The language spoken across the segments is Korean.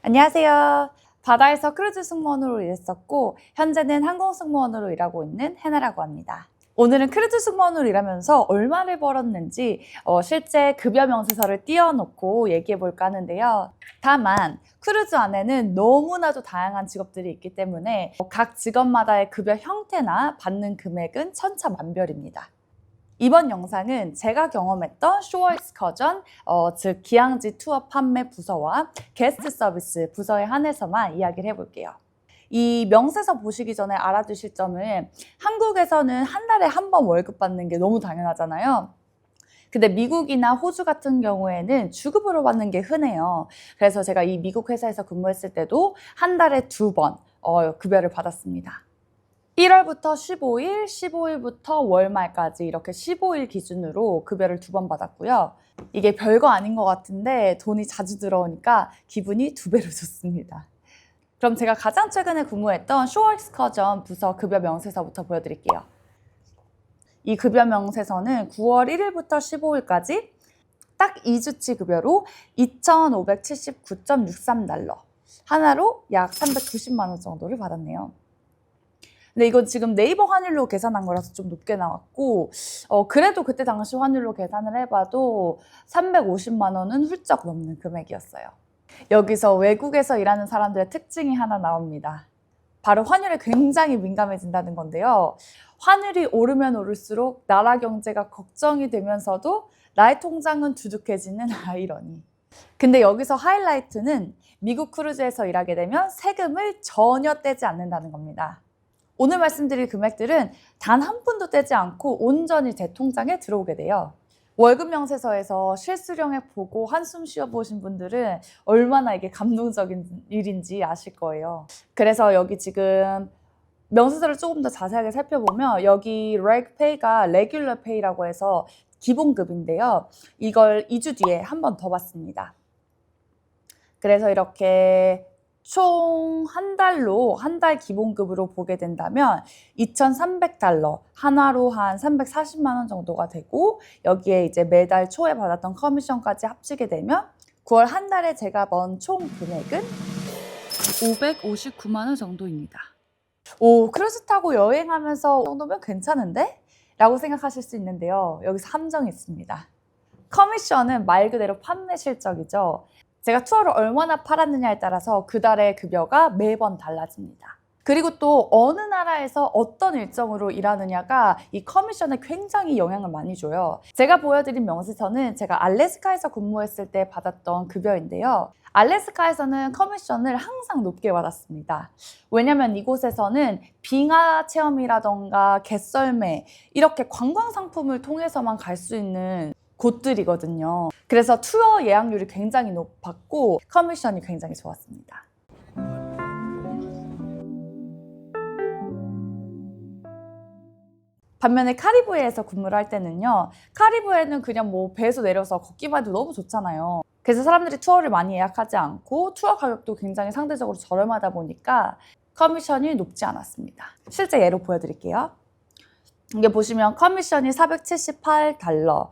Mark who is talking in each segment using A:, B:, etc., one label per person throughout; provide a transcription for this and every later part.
A: 안녕하세요. 바다에서 크루즈 승무원으로 일했었고 현재는 항공 승무원으로 일하고 있는 해나라고 합니다. 오늘은 크루즈 승무원으로 일하면서 얼마를 벌었는지 실제 급여 명세서를 띄워놓고 얘기해 볼까 하는데요. 다만 크루즈 안에는 너무나도 다양한 직업들이 있기 때문에 각 직업마다의 급여 형태나 받는 금액은 천차만별입니다. 이번 영상은 제가 경험했던 쇼어 익스커전, 즉 기항지 투어 판매 부서와 게스트 서비스 부서에 한해서만 이야기를 해볼게요. 이 명세서 보시기 전에 알아두실 점은 한국에서는 한 달에 한 번 월급 받는 게 너무 당연하잖아요. 근데 미국이나 호주 같은 경우에는 주급으로 받는 게 흔해요. 그래서 제가 이 미국 회사에서 근무했을 때도 한 달에 2번 급여를 받았습니다. 1월부터 15일, 15일부터 월말까지 이렇게 15일 기준으로 급여를 2번 받았고요. 이게 별거 아닌 것 같은데 돈이 자주 들어오니까 기분이 2배로 좋습니다. 그럼 제가 가장 최근에 근무했던 쇼어 익스커전 부서 급여 명세서부터 보여드릴게요. 이 급여 명세서는 9월 1일부터 15일까지 딱 2주치 급여로 2,579.63달러, 하나로 약 390만 원 정도를 받았네요. 근데 이건 지금 네이버 환율로 계산한 거라서 좀 높게 나왔고 그래도 그때 당시 환율로 계산을 해봐도 350만 원은 훌쩍 넘는 금액이었어요. 여기서 외국에서 일하는 사람들의 특징이 하나 나옵니다. 바로 환율에 굉장히 민감해진다는 건데요. 환율이 오르면 오를수록 나라 경제가 걱정이 되면서도 나의 통장은 두둑해지는 아이러니. 근데 여기서 하이라이트는 미국 크루즈에서 일하게 되면 세금을 전혀 떼지 않는다는 겁니다. 오늘 말씀드릴 금액들은 단 한 푼도 떼지 않고 온전히 제 통장에 들어오게 돼요. 월급 명세서에서 실수령액 보고 한숨 쉬어보신 분들은 얼마나 이게 감동적인 일인지 아실 거예요. 그래서 여기 지금 명세서를 조금 더 자세하게 살펴보면 여기 reg pay가 regular pay라고 해서 기본급인데요. 이걸 2주 뒤에 한 번 더 받습니다. 그래서 이렇게 총 한 달로 한 달 기본급으로 보게 된다면 2,300달러, 하나로 한 340만 원 정도가 되고 여기에 이제 매달 초에 받았던 커미션까지 합치게 되면 9월 한 달에 제가 번 총 금액은 559만 원 정도입니다. 오, 크루즈 타고 여행하면서 이 정도면 괜찮은데? 라고 생각하실 수 있는데요. 여기서 함정이 있습니다. 커미션은 말 그대로 판매 실적이죠. 제가 투어를 얼마나 팔았느냐에 따라서 그 달의 급여가 매번 달라집니다. 그리고 또 어느 나라에서 어떤 일정으로 일하느냐가 이 커미션에 굉장히 영향을 많이 줘요. 제가 보여드린 명세서는 제가 알래스카에서 근무했을 때 받았던 급여인데요. 알래스카에서는 커미션을 항상 높게 받았습니다. 왜냐면 이곳에서는 빙하 체험이라던가 갯썰매 이렇게 관광 상품을 통해서만 갈 수 있는 곳들이거든요. 그래서 투어 예약률이 굉장히 높았고 커미션이 굉장히 좋았습니다. 반면에 카리브해에서 근무를 할 때는요. 카리브해는 그냥 뭐 배에서 내려서 걷기만 해도 너무 좋잖아요. 그래서 사람들이 투어를 많이 예약하지 않고 투어 가격도 굉장히 상대적으로 저렴하다 보니까 커미션이 높지 않았습니다. 실제 예로 보여드릴게요. 이게 보시면 커미션이 478달러,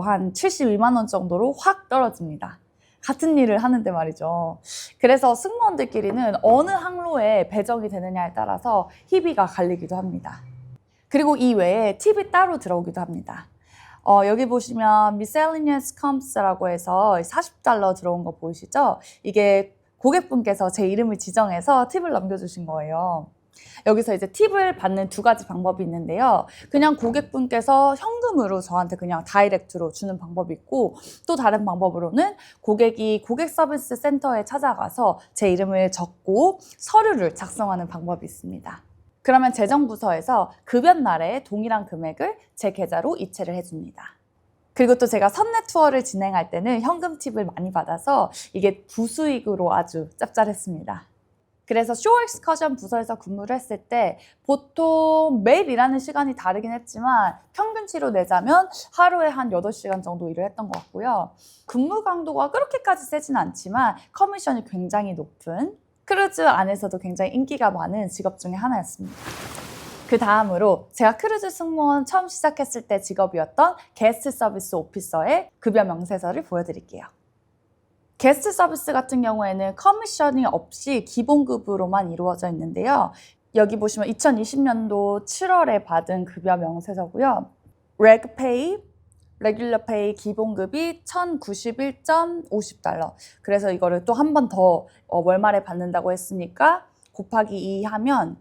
A: 한 72만 원 정도로 확 떨어집니다. 같은 일을 하는데 말이죠. 그래서 승무원들끼리는 어느 항로에 배정이 되느냐에 따라서 희비가 갈리기도 합니다. 그리고 이 외에 팁이 따로 들어오기도 합니다. 여기 보시면 miscellaneous comps라고 해서 40달러 들어온 거 보이시죠? 이게 고객분께서 제 이름을 지정해서 팁을 남겨주신 거예요. 여기서 이제 팁을 받는 2가지 방법이 있는데요. 그냥 고객분께서 현금으로 저한테 그냥 다이렉트로 주는 방법이 있고 또 다른 방법으로는 고객이 고객 서비스 센터에 찾아가서 제 이름을 적고 서류를 작성하는 방법이 있습니다. 그러면 재정부서에서 급여 날에 동일한 금액을 제 계좌로 이체를 해줍니다. 그리고 또 제가 선내 투어를 진행할 때는 현금 팁을 많이 받아서 이게 부수익으로 아주 짭짤했습니다. 그래서 쇼어 익스커전 부서에서 근무를 했을 때 보통 매일 일하는 시간이 다르긴 했지만 평균치로 내자면 하루에 한 8시간 정도 일을 했던 것 같고요. 근무 강도가 그렇게까지 세진 않지만 커미션이 굉장히 높은 크루즈 안에서도 굉장히 인기가 많은 직업 중에 하나였습니다. 그 다음으로 제가 크루즈 승무원 처음 시작했을 때 직업이었던 게스트 서비스 오피서의 급여 명세서를 보여드릴게요. 게스트 서비스 같은 경우에는 커미션이 없이 기본급으로만 이루어져 있는데요. 여기 보시면 2020년도 7월에 받은 급여 명세서고요. 레그페이, 레귤러페이 기본급이 1,091.50달러. 그래서 이거를 또 한 번 더 월말에 받는다고 했으니까 곱하기 2 하면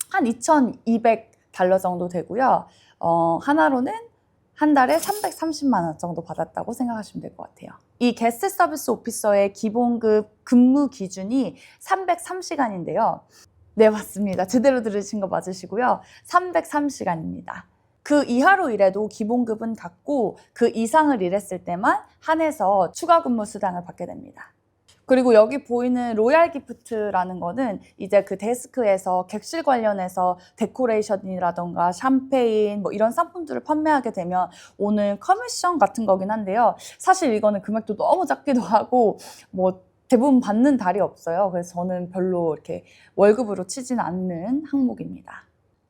A: 한 2,200달러 정도 되고요. 하나로는 한 달에 330만 원 정도 받았다고 생각하시면 될 것 같아요. 이 게스트 서비스 오피서의 기본급 근무 기준이 303시간인데요. 네, 맞습니다. 제대로 들으신 거 맞으시고요. 303시간입니다. 그 이하로 일해도 기본급은 같고 그 이상을 일했을 때만 한해서 추가 근무 수당을 받게 됩니다. 그리고 여기 보이는 로얄 기프트라는 거는 이제 그 데스크에서 객실 관련해서 데코레이션이라던가 샴페인 뭐 이런 상품들을 판매하게 되면 오는 커미션 같은 거긴 한데요. 사실 이거는 금액도 너무 작기도 하고 뭐 대부분 받는 달이 없어요. 그래서 저는 별로 이렇게 월급으로 치진 않는 항목입니다.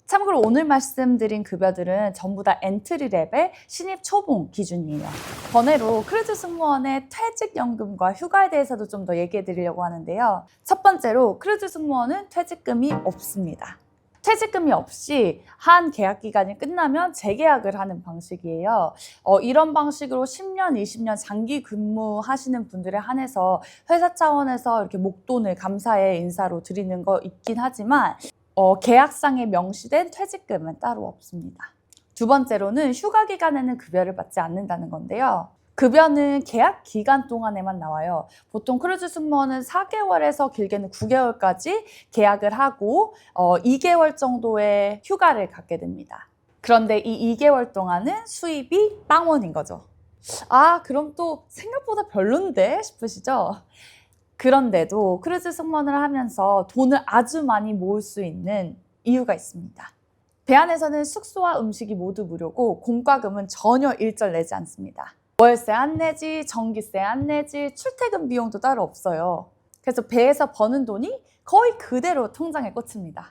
A: 참고로 오늘 말씀드린 급여들은 전부 다 엔트리 레벨 신입 초봉 기준이에요. 번외로 크루즈 승무원의 퇴직연금과 휴가에 대해서도 좀 더 얘기해 드리려고 하는데요. 첫 번째로 크루즈 승무원은 퇴직금이 없습니다. 퇴직금이 없이 한 계약 기간이 끝나면 재계약을 하는 방식이에요. 이런 방식으로 10년, 20년 장기 근무하시는 분들에 한해서 회사 차원에서 이렇게 목돈을 감사의 인사로 드리는 거 있긴 하지만 계약상에 명시된 퇴직금은 따로 없습니다. 두 번째로는 휴가 기간에는 급여를 받지 않는다는 건데요. 급여는 계약 기간 동안에만 나와요. 보통 크루즈 승무원은 4개월에서 길게는 9개월까지 계약을 하고 2개월 정도의 휴가를 갖게 됩니다. 그런데 이 2개월 동안은 수입이 빵원인 거죠. 아, 그럼 또 생각보다 별론데 싶으시죠? 그런데도 크루즈 승무원을 하면서 돈을 아주 많이 모을 수 있는 이유가 있습니다. 배 안에서는 숙소와 음식이 모두 무료고 공과금은 전혀 일절 내지 않습니다. 월세 안 내지, 전기세 안 내지, 출퇴근 비용도 따로 없어요. 그래서 배에서 버는 돈이 거의 그대로 통장에 꽂힙니다.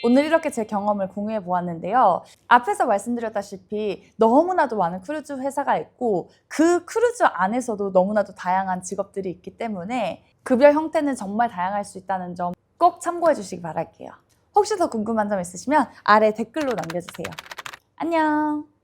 A: 오늘 이렇게 제 경험을 공유해 보았는데요. 앞에서 말씀드렸다시피 너무나도 많은 크루즈 회사가 있고 그 크루즈 안에서도 너무나도 다양한 직업들이 있기 때문에 급여 형태는 정말 다양할 수 있다는 점 꼭 참고해 주시기 바랄게요. 혹시 더 궁금한 점 있으시면 아래 댓글로 남겨주세요. 안녕!